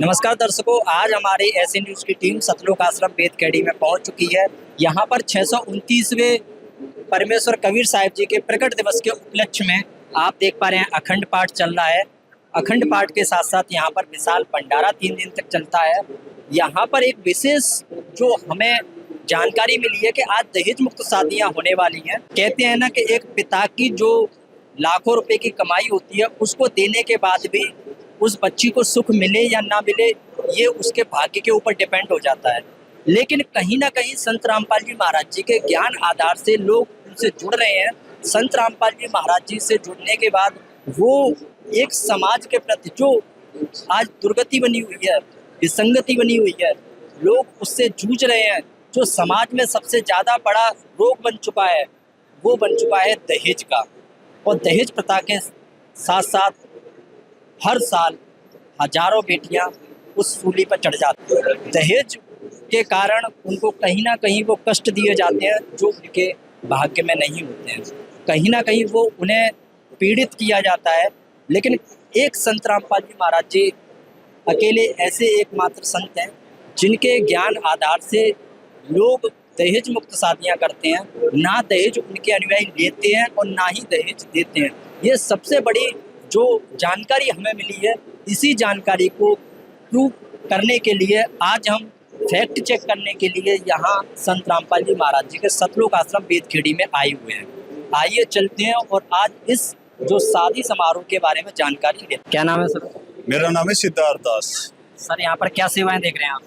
नमस्कार दर्शकों, आज हमारी ऐसे न्यूज़ की टीम सतलोक आश्रम बेतखेड़ी में पहुंच चुकी है। यहां पर 629वें परमेश्वर कबीर साहिब जी के प्रकट दिवस के उपलक्ष्य में आप देख पा रहे हैं अखंड पाठ चल रहा है। अखंड पाठ के साथ साथ यहां पर विशाल भंडारा 3 दिन तक चलता है। यहां पर एक विशेष जो हमें जानकारी मिली है कि आज दहेज मुक्त शादियां होने वाली हैं। कहते हैं ना कि एक पिता की जो लाखों रुपए की कमाई होती है उसको देने के बाद भी उस बच्ची को सुख मिले या ना मिले, ये उसके भाग्य के ऊपर डिपेंड हो जाता है। लेकिन कहीं ना कहीं संत रामपाल जी महाराज जी के ज्ञान आधार से लोग उनसे जुड़ रहे हैं। संत रामपाल जी महाराज जी से जुड़ने के बाद वो एक समाज के प्रति जो आज दुर्गति बनी हुई है, विसंगति बनी हुई है, लोग उससे जूझ रहे हैं। जो समाज में सबसे ज़्यादा बड़ा रोग बन चुका है वो बन चुका है दहेज का। और दहेज प्रथा के साथ साथ हर साल हजारों बेटियां उस सूली पर चढ़ जाती हैं। दहेज के कारण उनको कहीं ना कहीं वो कष्ट दिए जाते हैं जो उनके भाग्य में नहीं होते हैं। कहीं ना कहीं वो उन्हें पीड़ित किया जाता है। लेकिन एक संत रामपाल जी महाराज जी अकेले ऐसे एकमात्र संत हैं जिनके ज्ञान आधार से लोग दहेज मुक्त शादियाँ करते हैं। ना दहेज उनके अनुयायी लेते हैं और ना ही दहेज देते हैं। ये सबसे बड़ी जो जानकारी हमें मिली है, इसी जानकारी को प्रूव करने के लिए आज हम फैक्ट चेक करने के लिए यहाँ संत रामपाल जी महाराज जी के सतलोक आश्रम बेतखेड़ी में आए हुए हैं। आइए चलते हैं और आज इस जो शादी समारोह के बारे में जानकारी लेते हैं। क्या नाम है सर? मेरा नाम है सिद्धार्थ दास। सर यहाँ पर क्या सेवाएं देख रहे हैं आप?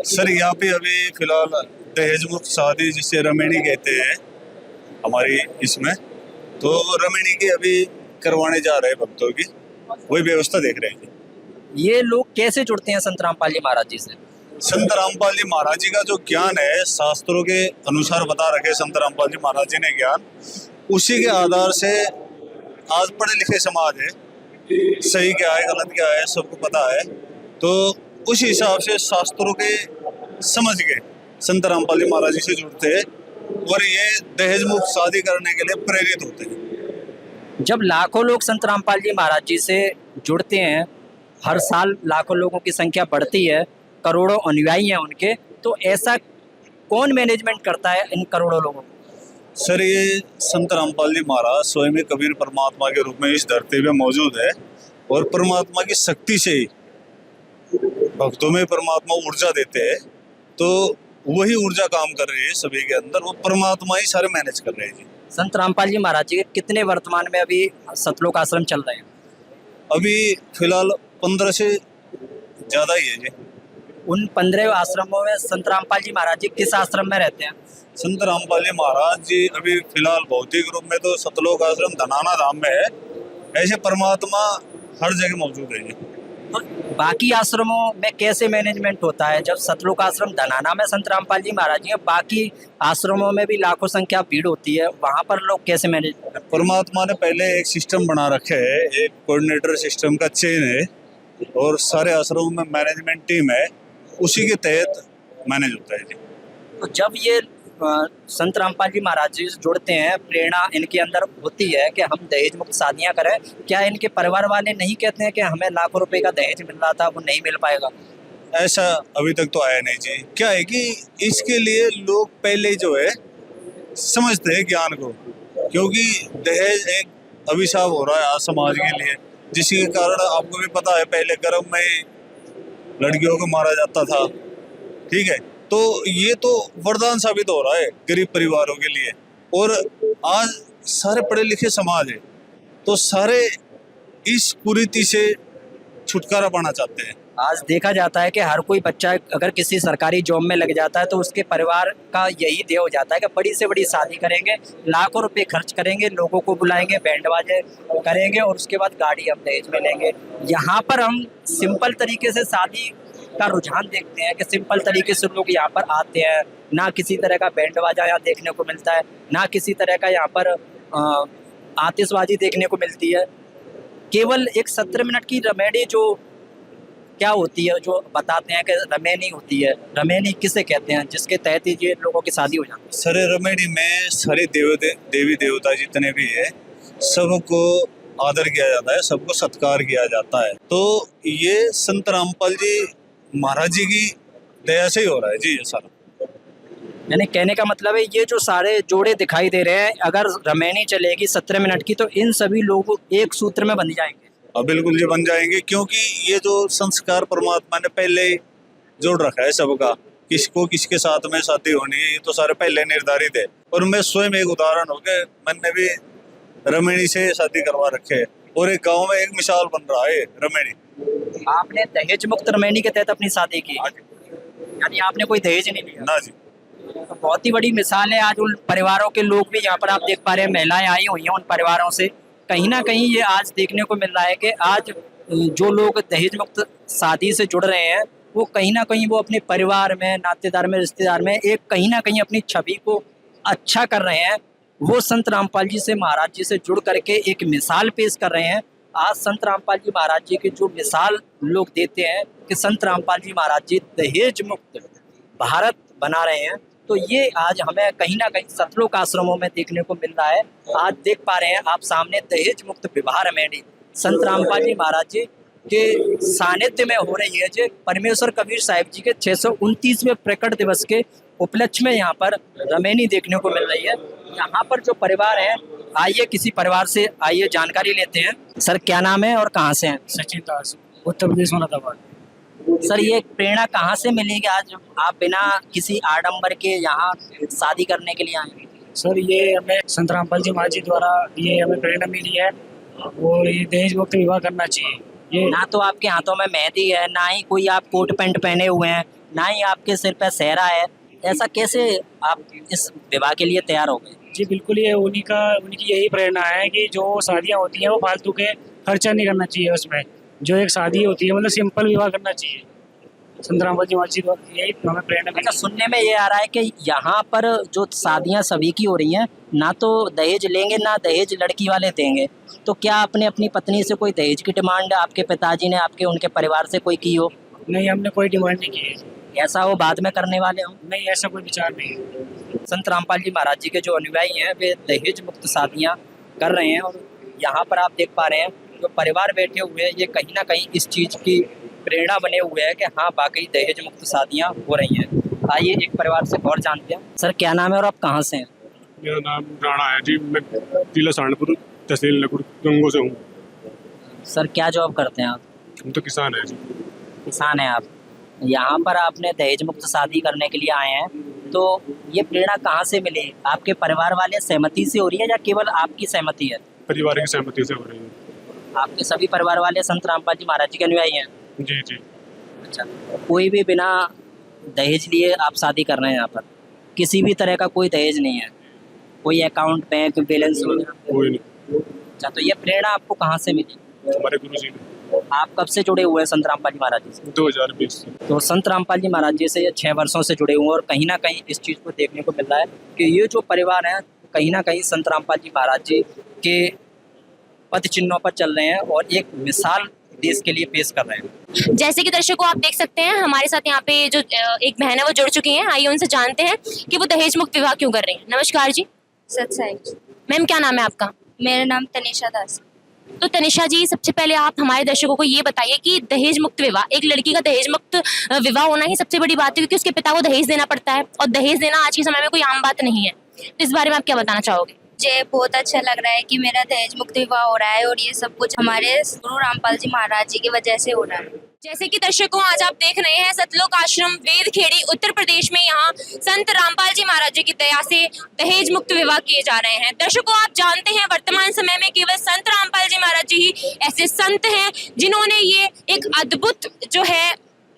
सर यहाँ पे अभी फिलहाल दहेज मुक्त शादी जिसे रमेणी कहते हैं हमारी इसमें, तो रमेणी की अभी करवाने जा रहे हैं भक्तों की, वही व्यवस्था देख रहे हैं। ये लोग कैसे जुड़ते हैं संत रामपाल जी महाराज जी से? संत रामपाल जी महाराज जी का जो ज्ञान है शास्त्रों के अनुसार बता रखे संत रामपाल जी महाराज जी ने ज्ञान, उसी के आधार से आज पढ़े लिखे समाज है, सही क्या है गलत क्या है सबको पता है, तो उस हिसाब से शास्त्रों के समझ के संत रामपाल जी महाराज जी से जुड़ते हैं और ये दहेज मुक्त शादी करने के लिए प्रेरित होते हैं। जब लाखों लोग संत रामपाल जी महाराज जी से जुड़ते हैं, हर साल लाखों लोगों की संख्या बढ़ती है, करोड़ों अनुयायी हैं उनके, तो ऐसा कौन मैनेजमेंट करता है इन करोड़ों लोगों को? सर ये संत रामपाल जी महाराज स्वयं कबीर परमात्मा के रूप में इस धरती पे मौजूद है और परमात्मा की शक्ति से ही भक्तों में परमात्मा ऊर्जा देते हैं, तो वही ऊर्जा काम कर रही है सभी के अंदर, वो परमात्मा ही सारे मैनेज कर रहे हैं जी। संत रामपाल जी महाराज जी के कितने वर्तमान में अभी सतलोक आश्रम चल रहे हैं? अभी फिलहाल 15 से ज़्यादा ही है जी। उन 15 आश्रमों में संत रामपाल जी महाराज जी किस आश्रम में रहते हैं? संत रामपाल जी महाराज जी अभी फिलहाल भौतिक रूप में तो सतलोक आश्रम धनाना धाम में है, ऐसे परमात्मा हर जगह मौजूद है जी। तो बाकी आश्रमों में कैसे मैनेजमेंट होता है? जब सतलोक आश्रम धनाना में संत रामपाल जी महाराज जी है, बाकी आश्रमों में भी लाखों संख्या भीड़ होती है, वहाँ पर लोग कैसे मैनेज? परमात्मा ने पहले एक सिस्टम बना रखे है, एक कोऑर्डिनेटर सिस्टम का चेन है और सारे आश्रमों में मैनेजमेंट टीम है, उसी के तहत मैनेज होता है जी। तो जब ये संत रामपाल जी महाराज जी से जुड़ते हैं, प्रेरणा इनके अंदर होती है कि हम दहेज मुक्त शादियाँ करें, क्या इनके परिवार वाले नहीं कहते हैं कि हमें लाखों रुपए का दहेज मिल रहा था वो नहीं मिल पाएगा? ऐसा अभी तक तो आया नहीं जी। क्या है कि इसके लिए लोग पहले जो है समझते हैं ज्ञान को, क्योंकि दहेज एक अभिशाप हो रहा है आज समाज के लिए, जिसके कारण आपको भी पता है पहले गर्भ में लड़कियों को मारा जाता था, ठीक है, तो ये तो वरदान साबित हो रहा है गरीब परिवारों के लिए। और आज सारे पढ़े लिखे समाज है तो सारे इस कुरीति से छुटकारा पाना चाहते हैं। आज देखा जाता है कि हर कोई बच्चा अगर किसी सरकारी जॉब में लग जाता है तो उसके परिवार का यही ध्येय हो जाता है कि बड़ी से बड़ी शादी करेंगे, लाखों रुपए खर्च करेंगे, लोगों को बुलाएंगे, बैंड बाजे करेंगे और उसके बाद गाड़ी हम दहेज में लेंगे। यहाँ पर हम सिंपल तरीके से शादी का रुझान देखते हैं कि सिंपल तरीके से लोग यहाँ पर आते हैं, ना किसी तरह का बैंड बाजा यहाँ देखने को मिलता है, ना किसी तरह का यहाँ पर आतिशबाजी देखने को मिलती है। केवल एक 17 मिनट की रमेणी जो क्या होती है, जो बताते हैं कि रमेणी होती है, रमेणी किसे कहते हैं जिसके तहत ही ये लोगों की शादी हो जाती है? सारे रमेणी में सारे देवी देवता जितने भी है सबको आदर किया जाता है, सबको सत्कार किया जाता है। तो ये संत रामपाल जी महाराज जी की दया से ही हो रहा है जी ये सारा। यानी कहने का मतलब है ये जो सारे जोड़े दिखाई दे रहे हैं, अगर रमैनी चलेगी 17 मिनट की तो इन सभी लोग एक सूत्र में बंध जाएंगे। अब बिल्कुल जी बन जाएंगे, क्योंकि ये जो संस्कार परमात्मा ने पहले ही जोड़ रखा है सबका, किसको किसके साथ में शादी होनी है, ये तो सारे पहले निर्धारित है। और मैं स्वयं एक उदाहरण हो गया, मैंने भी रमैनी से शादी करवा रखे है और एक गांव में एक मिसाल बन रहा है रमैनी। आपने दहेज मुक्त रमैनी के तहत अपनी शादी की, यानी आपने कोई दहेज नहीं लिया ना जी। तो बहुत ही बड़ी मिसाल है। आज उन परिवारों के लोग भी यहाँ पर आप देख पा रहे हैं, महिलाएं आई हुई हैं उन परिवारों से। कहीं ना कहीं ये आज देखने को मिल रहा है कि आज जो लोग दहेज मुक्त शादी से जुड़ रहे हैं वो कहीं ना कहीं वो अपने परिवार में, नातेदार में, रिश्तेदार में एक कहीं ना कहीं अपनी छवि को अच्छा कर रहे हैं। वो संत रामपाल जी से, महाराज जी से जुड़ करके एक मिसाल पेश कर रहे हैं। आज संत रामपाल जी महाराज जी की जो मिसाल लोग देते हैं कि संत रामपाल जी महाराज जी दहेज मुक्त भारत बना रहे हैं, तो ये आज हमें कहीं ना कहीं सतलोक आश्रमों में देखने को मिल रहा है। आज देख पा रहे हैं आप सामने दहेज मुक्त विवाह रमैनी संत रामपाल जी महाराज जी के सानिध्य में हो रही है। जो परमेश्वर कबीर साहिब जी के 629वें प्रकट दिवस के उपलक्ष्य में यहाँ पर रमैनी देखने को मिल रही है। यहाँ पर जो परिवार है, आइए किसी परिवार से आइए जानकारी लेते हैं। सर क्या नाम है और कहाँ से हैं? सचिन दास, उत्तर प्रदेश मुरादाबाद। सर ये प्रेरणा कहाँ से मिलेगी आज आप बिना किसी आडंबर के यहाँ शादी करने के लिए आए? सर ये हमें संत रामपाल जी महाराज जी द्वारा ये हमें प्रेरणा मिली है और ये दहेज मुक्त विवाह करना चाहिए। ये ना तो आपके हाथों में मेहंदी है, ना ही कोई आप कोट पैंट पहने हुए हैं, ना ही आपके सिर पे सेहरा है, ऐसा कैसे आप इस विवाह के लिए तैयार हो गए? जी बिल्कुल, ये उनकी यही प्रेरणा है कि जो शादियाँ होती हैं वो फालतू के खर्चा नहीं करना चाहिए। उसमें जो एक शादी होती है मतलब सिंपल विवाह करना चाहिए। संत रामपाल जी महाराज जी द्वारा यही हमें प्रेरणा मिली। अच्छा, सुनने में ये आ रहा है कि यहाँ पर जो शादियाँ सभी की हो रही हैं, ना तो दहेज लेंगे ना दहेज लड़की वाले देंगे, तो क्या आपने अपनी पत्नी से कोई दहेज की डिमांड आपके पिताजी ने आपके उनके परिवार से कोई की हो? नहीं, हमने कोई डिमांड नहीं की है। ऐसा वो बाद में करने वाले हो? नहीं, ऐसा कोई विचार नहीं है। संत रामपाल जी महाराज जी के जो अनुयायी हैं वे दहेज मुक्त शादियाँ कर रहे हैं और यहाँ पर आप देख पा रहे हैं जो परिवार बैठे हुए हैं ये कहीं ना कहीं इस चीज़ की प्रेरणा बने हुए हैं कि हाँ वाकई दहेज मुक्त शादियाँ हो रही हैं। आइए एक परिवार से और जानते हैं। सर क्या नाम है और आप कहाँ से हैं? मेरा नाम राणा है जी, मैं जिला सहारनपुर तहसील नकुड़ गंगो से हूँ। सर क्या जॉब करते हैं आप? हम तो किसान हैं जी। किसान हैं आप। यहाँ पर आपने दहेज मुक्त शादी करने के लिए आए हैं, तो ये प्रेरणा कहाँ से मिली? आपके परिवार वाले सहमति से हो रही है या केवल आपकी सहमति है? परिवार की सहमति से हो रही है। आपके सभी परिवार वाले संत रामपाल जी महाराज जी के अनुयायी हैं? जी जी। अच्छा, कोई भी बिना दहेज लिए आप शादी कर रहे हैं यहाँ पर? किसी भी तरह का कोई दहेज नहीं है, कोई अकाउंट बैंक बैलेंस वगैरह? कोई नहीं। अच्छा, तो ये प्रेरणा आपको कहाँ से मिली? हमारे गुरु जी ने। आप कब से जुड़े हुए हैं संत रामपाल जी महाराज जी से? 2020 से। तो संत रामपाल जी महाराज जी से ये 6 वर्षों से जुड़े हुए हैं और कहीं ना कहीं इस चीज़ को देखने को मिल रहा है कि ये जो परिवार है कहीं ना कहीं संत रामपाल जी महाराज जी के पद चिन्हों पर चल रहे हैं और एक मिसाल देश के लिए पेश कर रहे हैं। जैसे कि दर्शकों आप देख सकते हैं हमारे साथ यहाँ पे जो एक बहन है वो जुड़ चुकी हैं। आइए उनसे जानते हैं कि वो दहेज मुक्त विवाह क्यों कर रही हैं। नमस्कार जी। सत साहिब। मैम क्या नाम है आपका? मेरा नाम तनिषा दास। तो तनिषा जी, सबसे पहले आप हमारे दर्शकों को ये बताइए कि दहेज मुक्त विवाह, एक लड़की का दहेज मुक्त विवाह होना ही सबसे बड़ी बात है क्योंकि उसके पिता को दहेज देना पड़ता है और दहेज देना आज के समय में कोई आम बात नहीं है। तो इस बारे में आप क्या बताना चाहोगे? मुझे बहुत अच्छा लग रहा है कि मेरा दहेज मुक्त विवाह हो रहा है और ये सब कुछ हमारे गुरु रामपाल जी महाराज जी की वजह से हो रहा है। जैसे कि दर्शकों आज आप देख रहे हैं सतलोक आश्रम वेदखेड़ी उत्तर प्रदेश में यहाँ संत रामपाल जी महाराज जी की दया से दहेज मुक्त विवाह किए जा रहे हैं। दर्शकों आप जानते हैं वर्तमान समय में केवल संत रामपाल जी महाराज जी ही ऐसे संत हैं जिन्होंने ये एक अद्भुत जो है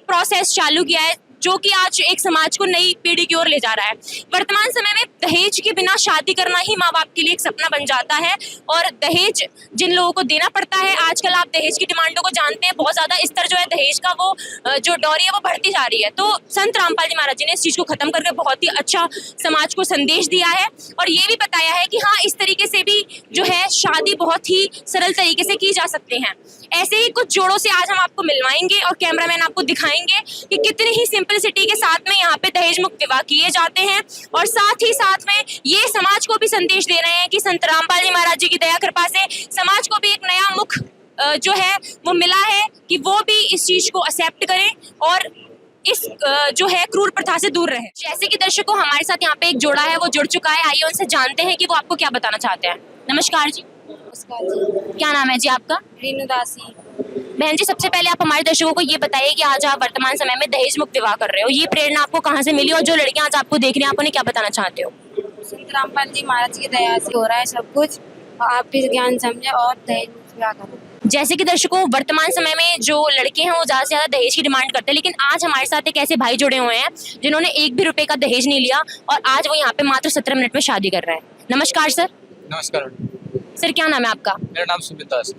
प्रोसेस चालू किया है जो कि आज एक समाज को नई पीढ़ी की ओर ले जा रहा है। वर्तमान समय में दहेज के बिना शादी करना ही माँ बाप के लिए एक सपना बन जाता है और दहेज जिन लोगों को देना पड़ता है, आजकल आप दहेज की डिमांडों को जानते हैं, बहुत ज़्यादा स्तर जो है दहेज का वो जो डौरी है वो बढ़ती जा रही है। तो संत रामपाल जी महाराज जी ने इस चीज़ को खत्म करके बहुत ही अच्छा समाज को संदेश दिया है और ये भी बताया है कि हाँ इस तरीके से भी जो है शादी बहुत ही सरल तरीके से की जा सकते हैं। ऐसे ही कुछ जोड़ों से आज हम आपको मिलवाएंगे और कैमरामैन आपको दिखाएंगे कि कितनी ही सिंपलिसिटी के साथ में यहाँ पे दहेज मुक्त विवाह किए जाते हैं, और साथ ही साथ में ये समाज को भी संदेश दे रहे हैं कि संत रामपाल जी महाराज जी की दया कृपा से समाज को भी एक नया मुख जो है वो मिला है कि वो भी इस चीज को एक्सेप्ट करें और इस जो है क्रूर प्रथा से दूर रहे। जैसे कि दर्शकों हमारे साथ यहाँ पे एक जोड़ा है, वो जुड़ चुका है, आइए उनसे जानते हैं कि वो आपको क्या बताना चाहते हैं। नमस्कार जी। नमस्कार जी। क्या नाम है जी आपका? रीनू दासी। बहन जी, सबसे पहले आप हमारे दर्शकों को ये बताइए कि आज आप वर्तमान समय में दहेज मुक्त विवाह कर रहे हो, ये प्रेरणा आपको कहाँ से मिली और जो लड़कियां आज आपको देख रही हैं आप उन्हें क्या बताना चाहते हो? संत रामपाल जी महाराज की दया से हो रहा है सब कुछ, आप भी ज्ञान समझे और दहेज मुक्त विवाह करो। जैसे कि दर्शकों वर्तमान समय में जो लड़के हैं वो ज्यादा से ज्यादा दहेज की डिमांड करते हैं, लेकिन आज हमारे साथ एक ऐसे भाई जुड़े हुए हैं जिन्होंने एक भी रुपए का दहेज नहीं लिया और आज वो यहाँ पे मात्र 17 मिनट में शादी कर रहे हैं। नमस्कार सर। नमस्कार। सर क्या नाम है आपका? मेरा नाम सुमित दास।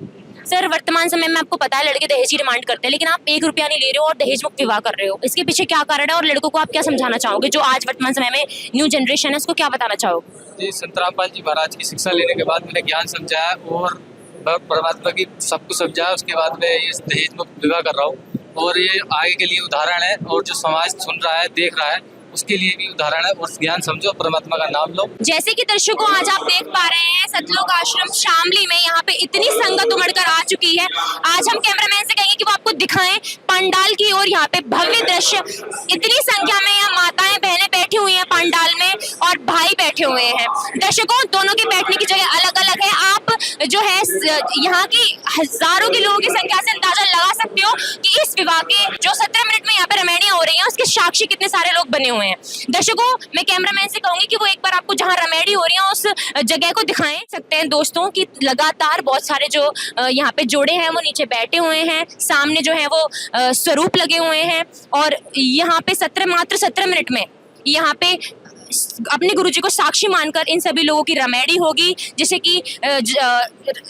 सर वर्तमान समय में आपको पता है लड़के दहेज की डिमांड करते हैं, लेकिन आप 1 रुपया नहीं ले रहे हो और दहेज मुक्त विवाह कर रहे हो, इसके पीछे क्या कारण है और लड़कों को आप क्या समझाना चाहोगे जो आज वर्तमान समय में न्यू जनरेशन है उसको क्या बताना चाहोगे? जी, संत रामपाल जी महाराज की शिक्षा लेने के बाद मैंने ज्ञान समझा है और परमात्मा की सब कुछ समझा है, उसके बाद मैं ये दहेज मुक्त विवाह कर रहा हूँ और ये आगे के लिए उदाहरण है और जो समाज सुन रहा है देख रहा है उसके लिए भी उदाहरण है और ज्ञान समझो, परमात्मा का नाम लो। जैसे कि दर्शकों आज आप देख पा रहे हैं सतलोक आश्रम शामली में यहाँ पे इतनी संगत उमड़ कर आ चुकी है। आज हम कैमरामैन से कहेंगे कि वो आपको दिखाएं पंडाल की और यहाँ पे भव्य दृश्य, इतनी संख्या में यहाँ माताएं बहनें बैठी हुई हैं पंडाल में और भाई बैठे हुए हैं। दर्शकों दोनों के बैठने की जगह अलग अलग है, आप जो है यहाँ की हजारों के लोगों की संख्या से अंदाजा लगा सकते हो कि इस विवाह के जो 17 मिनट में यहाँ पे रमैनियां हो रही हैं उसके साक्षी कितने सारे लोग बने हुए हैं। दर्शकों मैं कैमरामैन से कहूंगी कि वो एक बार आपको जहां रमेडी हो रही है उस जगह को दिखाएं सकते हैं दोस्तों कि लगातार बहुत सारे जो यहाँ पे जोड़े हैं वो नीचे बैठे हुए हैं, सामने जो है वो स्वरूप लगे हुए हैं और यहाँ पे मात्र 17 मिनट में यहाँ पे अपने गुरुजी को साक्षी मानकर इन सभी लोगों की रमेडी होगी, जिसे कि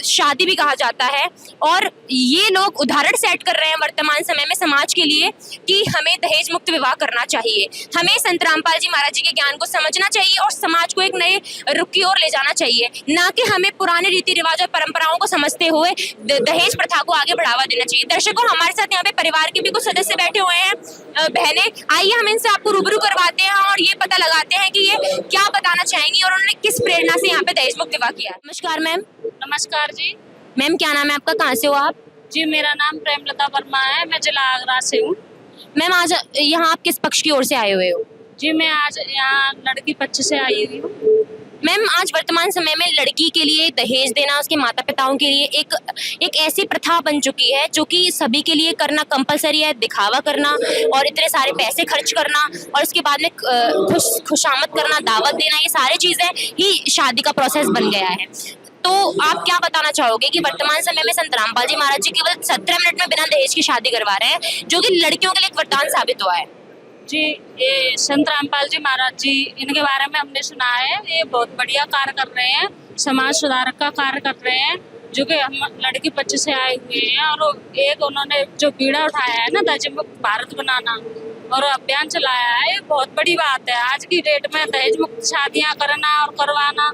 शादी भी कहा जाता है। और ये लोग उदाहरण सेट कर रहे हैं वर्तमान समय में समाज के लिए कि हमें दहेज मुक्त विवाह करना चाहिए, हमें संत रामपाल जी महाराज जी के ज्ञान को समझना चाहिए और समाज को एक नए रुख की ओर ले जाना चाहिए, ना कि हमें पुराने रीति रिवाज और परंपराओं को समझते हुए दहेज प्रथा को आगे बढ़ावा देना चाहिए। दर्शकों हमारे साथ यहाँ पे परिवार के भी कुछ सदस्य बैठे हुए हैं, बहनें, आइए हम इनसे आपको रूबरू करवाते हैं और ये पता लगाते हैं कि ये क्या बताना चाहेंगी और उन्होंने किस प्रेरणा से यहाँ पे दहेज मुक्त विवाह किया। नमस्कार मैम। नमस्कार जी। मैम क्या नाम है आपका, कहाँ से हो आप? जी मेरा नाम प्रेमलता वर्मा है, मैं जिला आगरा से हूँ। मैम आज यहाँ आप किस पक्ष की ओर से आए हुए हो? जी मैं आज यहाँ लड़की पक्ष से आई हुई हूँ। मैम आज वर्तमान समय में लड़की के लिए दहेज देना उसके माता पिताओं के लिए एक ऐसी प्रथा बन चुकी है जो कि सभी के लिए करना कंपलसरी है, दिखावा करना और इतने सारे पैसे खर्च करना और उसके बाद में खुशामद करना, दावत देना, ये सारी चीजें ही शादी का प्रोसेस बन गया है। तो आप क्या बताना चाहोगे कि वर्तमान समय में संत रामपाल जी महाराज जी केवल 17 मिनट में बिना दहेज की शादी करवा रहे हैं जो कि लड़कियों के लिए एक वरदान साबित हुआ है? जी ये संत रामपाल जी महाराज जी, इनके बारे में हमने सुना है, ये बहुत बढ़िया कार्य कर रहे हैं, समाज सुधारक का कार्य कर रहे हैं, जो कि हम लड़की पक्ष से आए हुए हैं। और एक उन्होंने जो बीड़ा उठाया है ना दहेज मुक्त भारत बनाना और अभियान चलाया है, ये बहुत बड़ी बात है। आज की डेट में दहेज मुक्त शादियाँ करना और करवाना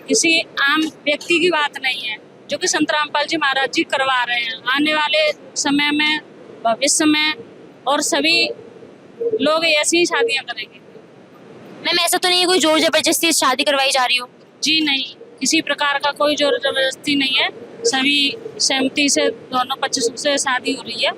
किसी आम व्यक्ति की बात नहीं है, जो कि संत रामपाल जी महाराज जी करवा रहे हैं। आने वाले समय में, भविष्य में और सभी लोग ऐसी ही शादियां करेंगे। मैम ऐसा तो नहीं है कोई जोर जबरदस्ती शादी करवाई जा रही हो? जी नहीं, किसी प्रकार का कोई जोर जबरदस्ती नहीं है, सभी सहमति से दोनों पक्षों से शादी हो रही है।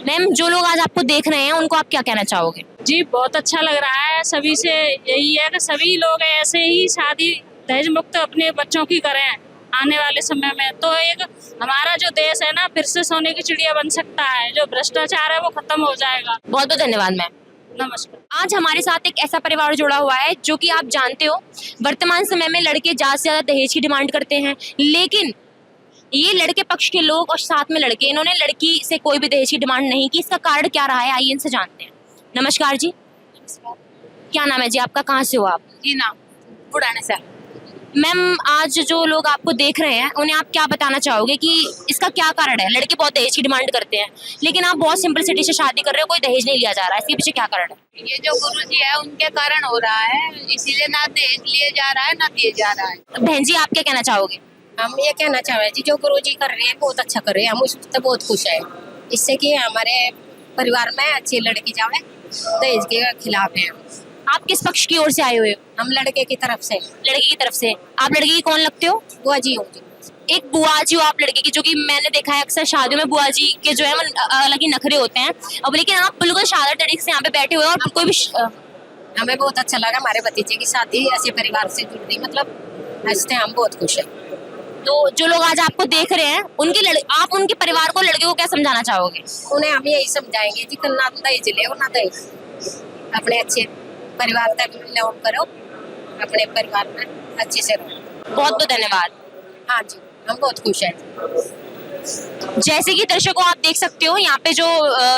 मैम जो लोग आज आपको देख रहे हैं उनको आप क्या कहना चाहोगे? जी बहुत अच्छा लग रहा है, सभी से यही है कि सभी लोग ऐसे ही शादी दहेज मुक्त अपने बच्चों की करें आने वाले समय में, तो एक हमारा जो देश है ना फिर से सोने की चिड़िया बन सकता है, जो भ्रष्टाचार है वो खत्म हो जाएगा। बहुत बहुत धन्यवाद मैम। नमस्कार। आज हमारे साथ एक ऐसा परिवार जुड़ा हुआ है जो कि आप जानते हो वर्तमान समय में लड़के ज्यादा से ज्यादा दहेज की डिमांड करते हैं, लेकिन ये लड़के पक्ष के लोग और साथ में लड़के, इन्होंने लड़की से कोई भी दहेज की डिमांड नहीं की। इसका कारण क्या रहा है आइए इनसे जानते हैं। नमस्कार जी। क्या नाम है जी आपका, कहाँ से हो आप? जी नाम बुढ़ाने से। मैम आज जो लोग आपको देख रहे हैं उन्हें आप क्या बताना चाहोगे कि इसका क्या कारण है? लड़के बहुत दहेज की डिमांड करते हैं लेकिन आप बहुत सिंपलिसिटी से शादी कर रहे हो, कोई दहेज नहीं लिया जा रहा है, इसके पीछे क्या कारण है? ये जो गुरुजी है उनके कारण हो रहा है, इसीलिए ना दहेज लिए जा रहा है ना दिए जा रहा है। बहन जी आप क्या कहना चाहोगे? हम ये कहना चाहे जी जो गुरु जी कर रहे हैं बहुत अच्छा कर रहे हैं, हम उससे बहुत खुश हैं इससे कि हमारे परिवार में अच्छी लड़की जावे, दहेज के खिलाफ है। आप किस पक्ष की ओर से आए हुए हो? हम लड़के की तरफ से। लड़की की तरफ से। आप लड़के की कौन लगते हो? बुआ जी हूँ जी। एक बुआ जी हो आप लड़के की, जो कि मैंने देखा है अक्सर शादियों में बुआ जी के जो है वो अलग ही नखरे होते हैं। अब लेकिन आप बिल्कुल सादा तरीके से यहाँ पे बैठे हुए हो और कोई भी हमें बहुत अच्छा लगा हमारे भतीजे की शादी ऐसे परिवार से जुड़ गई, मतलब हंसते हम बहुत खुश हैं। तो जो लोग आज आपको देख रहे हैं आप उनके परिवार को, लड़के को क्या समझाना चाहोगे? उन्हें हम यही समझाएंगे जी कल ना दहेज ले ना दहेज, अपने अच्छे परिवार तक बिलोंग करो, अपने परिवार में अच्छे से रहो। बहुत बहुत धन्यवाद। हाँ जी, हम बहुत खुश हैं। जैसे कि दर्शकों आप देख सकते हो यहाँ पे जो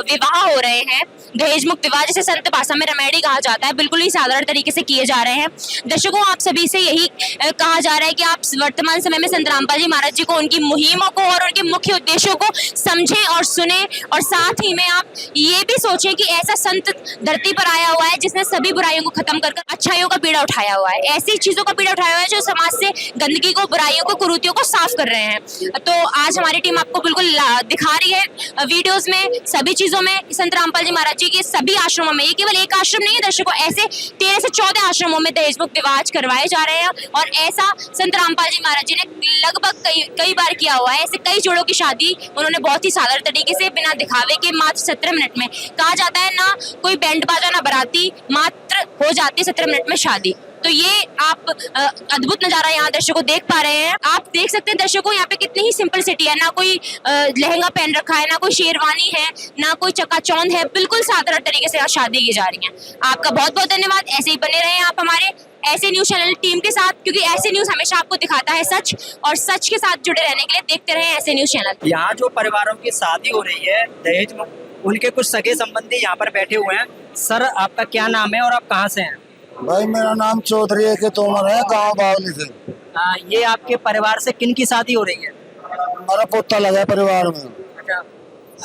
विवाह हो रहे हैं, दहेज मुक्त विवाह जिसे संत भाषा में रमेडी कहा जाता है, बिल्कुल ही साधारण तरीके से किए जा रहे हैं। दर्शकों आप सभी से यही कहा जा रहा है कि आप वर्तमान समय में संत रामपाल जी महाराज जी को, उनकी मुहिमों को और उनके मुख्य उद्देश्यों को समझें और सुने, और साथ ही में आप ये भी सोचें कि ऐसा संत धरती पर आया हुआ है जिसने सभी बुराइयों को खत्म कर अच्छाइयों का बीड़ा उठाया हुआ है, ऐसी चीजों का बीड़ा उठाया हुआ है जो समाज से गंदगी को, बुराइयों को, कुरीतियों को साफ कर रहे हैं। तो आज हमारी टीम आपको बिल्कुल दिखा रही है वीडियोस में, सभी चीजों में, संत रामपाल जी महाराज जी के सभी आश्रमों में। ये केवल एक आश्रम नहीं है दर्शकों, ऐसे 13 से 14 आश्रमों में दहेज मुक्त विवाह करवाए जा रहे हैं, और ऐसा संत रामपाल जी महाराज जी ने लगभग कई बार किया हुआ है। ऐसे कई जोड़ों की शादी उन्होंने बहुत ही साधारण तरीके से, बिना दिखावे के, मात्र 17 मिनट में, कहा जाता है ना कोई बैंड बाजा ना बाराती, मात्र हो जाती है 17 मिनट में शादी। तो ये आप अद्भुत नजारा यहाँ दर्शकों देख पा रहे हैं। आप देख सकते हैं दर्शकों यहाँ पे कितनी ही सिंपल सिटी है, ना कोई लहंगा पहन रखा है, ना कोई शेरवानी है, ना कोई चकाचौंध है, बिल्कुल साधारण तरीके से यहाँ शादी की जा रही है। आपका बहुत बहुत धन्यवाद। ऐसे ही बने रहें आप हमारे ऐसे न्यूज चैनल टीम के साथ, क्योंकि ऐसे न्यूज हमेशा आपको दिखाता है सच, और सच के साथ जुड़े रहने के लिए देखते रहें ऐसे न्यूज चैनल। यहाँ जो परिवारों की शादी हो रही है दहेज में, उनके कुछ सगे संबंधी यहाँ पर बैठे हुए हैं। सर आपका क्या नाम है और आप कहाँ से हैं? भाई मेरा नाम चौधरी है के तोमर है, गांव बावली से। ये आपके परिवार से किन की शादी हो रही है? हमारा पोता लगा है परिवार में। अच्छा,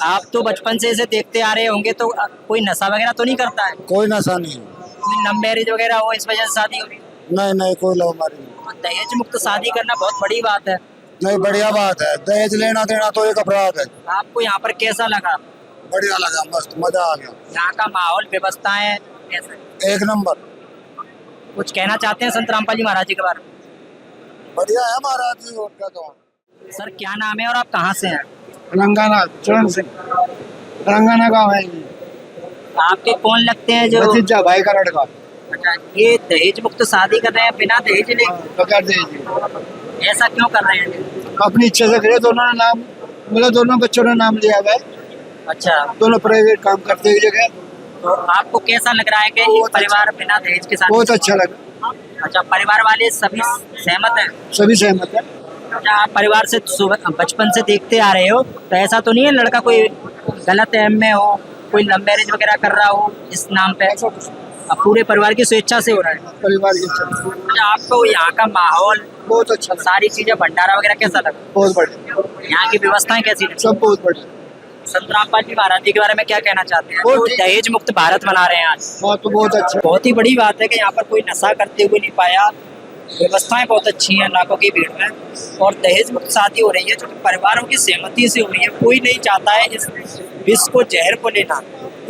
आप तो बचपन से इसे देखते आ रहे होंगे, तो कोई नशा वगैरह तो नहीं करता है? कोई नशा नहीं, कोई लव मैरिज वगैरह हो इस वजह से शादी हो रही है? नहीं नहीं कोई लव मैरिज नहीं। दहेज मुक्त शादी करना बहुत बड़ी बात है। नहीं बढ़िया बात है, दहेज लेना देना तो एक अपराध है। आपको यहाँ पर कैसा लगा? बढ़िया लगा, मस्त मजा आ गया। यहाँ का माहौल, व्यवस्थाएं कैसे? एक नंबर। कुछ कहना चाहते हैं संत रामपाल जी महाराज जी के बारे में? बढ़िया है महाराज जी, और क्या कहूँ। सर क्या नाम है और आप कहाँ से हैं? तेलंगाना, चरण सिंह, तेलंगाना गाँव है। आपके कौन लगते हैं जो? भतीजा भाई का लड़का। अच्छा, ये दहेज मुक्त शादी कर रहे हैं बिना दहेज ले? बगैर दहेज। ऐसा क्यों कर रहे हैं? अपनी इच्छा से करे, दोनों ने नाम, मतलब दोनों बच्चों ने नाम लिया है। अच्छा, दोनों प्राइवेट काम करते हैं जगह। तो आपको कैसा लग रहा है कि ये परिवार बिना दहेज के साथ? बहुत अच्छा लगा। अच्छा, परिवार वाले सभी सहमत हैं? सभी सहमत है। अच्छा, आप परिवार से बचपन से देखते आ रहे हो, तो ऐसा तो नहीं है लड़का कोई गलत एम में हो, कोई लव मैरिज वगैरह कर रहा हो इस नाम पे? अब पूरे परिवार की स्वेच्छा से हो रहा है? परिवार की इच्छा। अच्छा, आपको यहाँ का माहौल, बहुत अच्छा, सारी चीजें, भंडारा वगैरह कैसा लगा? बहुत बढ़िया। यहाँ की व्यवस्थाएं कैसी लगी? सब बहुत बढ़िया। संत रामपाल जी महाराज जी के बारे में क्या कहना चाहते हैं? बहुत तो दहेज मुक्त भारत मना रहे हैं आज, हाँ तो बहुत अच्छा। बहुत ही बड़ी बात है कि यहाँ पर कोई नशा करते हुए नहीं पाया, व्यवस्थाएं बहुत अच्छी हैं लाखों की भीड़ में, और दहेज मुक्त शादी हो रही है जो कि परिवारों की सहमति से हो रही है। कोई नहीं चाहता है इस विष को, जहर को लेना,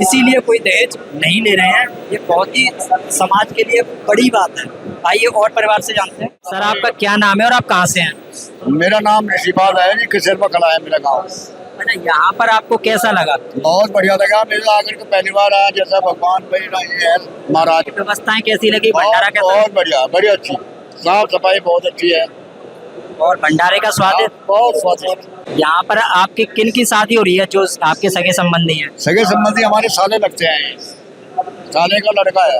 इसीलिए कोई दहेज नहीं ले रहे हैं। ये बहुत ही समाज के लिए बड़ी बात है। आइए और परिवार से जानते हैं। सर आपका क्या नाम है और आप कहाँ से हैं? मेरा नाम नसीबाद है जी, किसरवा कला है मेरा गाँव। अच्छा, यहाँ पर आपको कैसा लगा? बहुत बढ़िया लगा, मेरे आकर के पहली बार आया, जैसा भगवान भाई ये है महाराज। व्यवस्थाएं कैसी लगी? भंडारा कैसा? बहुत बढ़िया, बड़ी अच्छी, साफ सफाई बहुत अच्छी है, और भंडारे का स्वाद? बहुत स्वादिष्ट। यहाँ पर आपकी किन की शादी हो रही है जो आपके सगे संबंधी हैं? सगे संबंधी हमारे साले लगते हैं, साले का लड़का है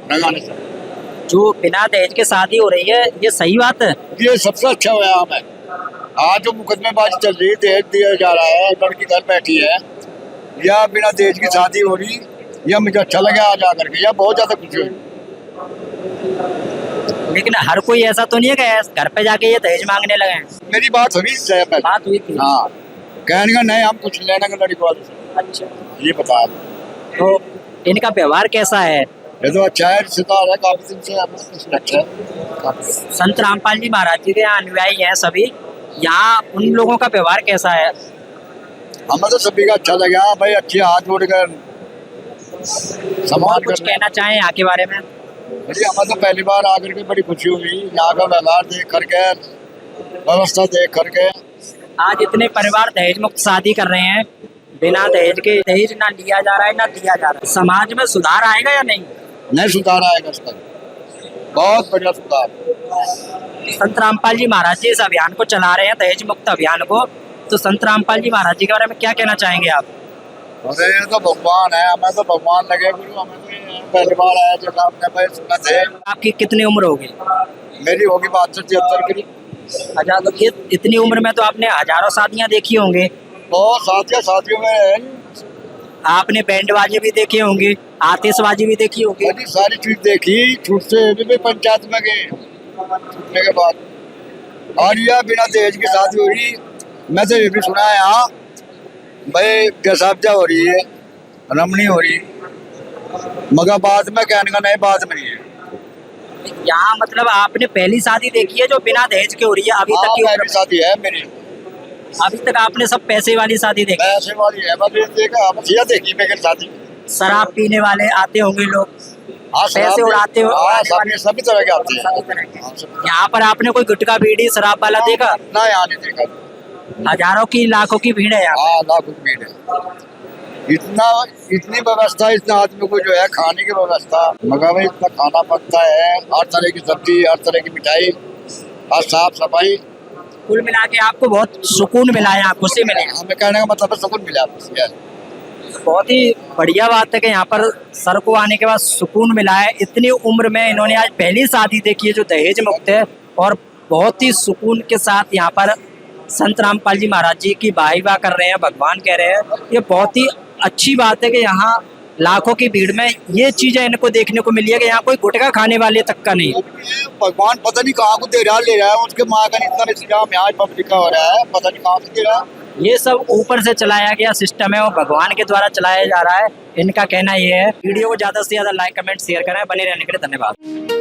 लगाने से। जो बिना दहेज के शादी हो रही है, ये सही बात है? ये सबसे अच्छा व्यायाम है। आज जो मुकदमेबाजी चल रही है, दहेज दिया जा रहा है, लड़की घर बैठी है, या बिना दहेज की शादी हो रही, यह मुझे अच्छा लगा आज आकर के, यह बहुत ज्यादा खुशी हुई। लेकिन हर कोई ऐसा तो नहीं है कि घर पे जाके ये दहेज मांगने लगे हैं? मेरी बात हुई इससे पहले। बात हुई थी? हाँ, कहने का नहीं, हम कुछ लेने का लड़की वाले से। अच्छा, ये बता। तो इनका व्यवहार कैसा है? ये तो अच्छा है, रिश्तेदार है, काफी दिन से हमें अच्छा है काफी। संत रामपाल जी महाराज जी के यहाँ अनुयायी हैं सभी, यहाँ उन लोगों का व्यवहार कैसा है? हमें तो सभी का अच्छा लगा भाई, अच्छे हाथ जोड़कर और सम्मान कुछ करना। कहना चाहें यहाँ के बारे में? जी हमें तो पहली बार आकर के बड़ी खुशी हुई, यहाँ का व्यवहार देख करके, व्यवस्था देख करके। आज इतने परिवार दहेज मुक्त शादी कर रहे हैं, बिना दहेज के, दहेज ना लिया जा रहा है ना दिया जा रहा है, समाज में सुधार आएगा या नहीं? नहीं सुधार आएगा इसका, बहुत बढ़िया सुधार। संत रामपाल जी महाराज जी इस अभियान को चला रहे हैं, दहेज मुक्त अभियान को, तो संत रामपाल जी महाराज जी के बारे में क्या कहना चाहेंगे आप? अरे ये तो भगवान है, हमें तो भगवान लगे गुरु, हमें तो ये पहली बार आया जब आपने भाई सुना थे। आपकी कितनी उम्र होगी? मेरी होगी 72-73 की। अच्छा, तो ये इतनी उम्र में तो आपने हजारों शादियां देखी होंगे, बहुत शादियों में है, आपने बैंडबाजी भी देखे होंगे, आतिशबाजी भी देखी होगी। बड़ी सारी चीज देखी, छूटते भी पंचायत में गए, छूटने के बाद। और यह बिना दहेज की शादी हो रही, मैं तो ये भी सुना है यहाँ भाई गसाब्जा हो रही है, रमणी हो रही, मगर बाद में कहने का नहीं, बाद में नहीं है। यहाँ मतलब आपने पहली शादी देखी है जो बिना दहेज के हो रही है अभी तक की? पहली शादी है मेरी, अभी तक आपने सब पैसे वाली शादी देखी? पैसे वाली है, बस ये देखा, बस यह देखी मेरी शादी। शराब पीने वाले आते होंगे लोग, पैसे उड़ाते हो, सभी तरह के आते हैं। सभी तरह के। यहाँ पर आपने कोई गुटखा बीड़ी शराब वाला देखा? ना यहाँ नहीं देखा। हजारों की लाखों की भीड़ है यहाँ। हाँ लाखों की भीड़ है, इतनी व्यवस्था, इतना आदमी को जो है खाने की व्यवस्था, मगर भाई इतना खाना पकता है, हर तरह की सब्जी, हर तरह की मिठाई, और साफ सफाई। कुल मिला के आपको बहुत सुकून मिला है, यहाँ खुशी मिली है? हमें कहने का मतलब है सुकून मिला। बहुत ही बढ़िया बात है कि यहाँ पर सर को आने के बाद सुकून मिला है। इतनी उम्र में इन्होंने आज पहली शादी देखी है जो दहेज मुक्त है, और बहुत ही सुकून के साथ यहाँ पर संत रामपाल जी महाराज जी की वाह कर रहे हैं, भगवान कह रहे हैं। ये बहुत ही अच्छी बात है कि यहाँ लाखों की भीड़ में ये चीजें इनको देखने को मिली है कि यहाँ कोई गुटखा खाने वाले तक का नहीं। भगवान पता नहीं कहाँ को दे रहा ले रहा है, उसके माँ का इतना इंतजाम यहाँ पब्लिक का हो रहा है, पता नहीं कहाँ से दे रहा है। ये सब ऊपर से चलाया गया सिस्टम है और भगवान के द्वारा चलाया जा रहा है, इनका कहना ये है। वीडियो को ज्यादा से ज्यादा लाइक कमेंट शेयर करें, बने रहने के लिए धन्यवाद।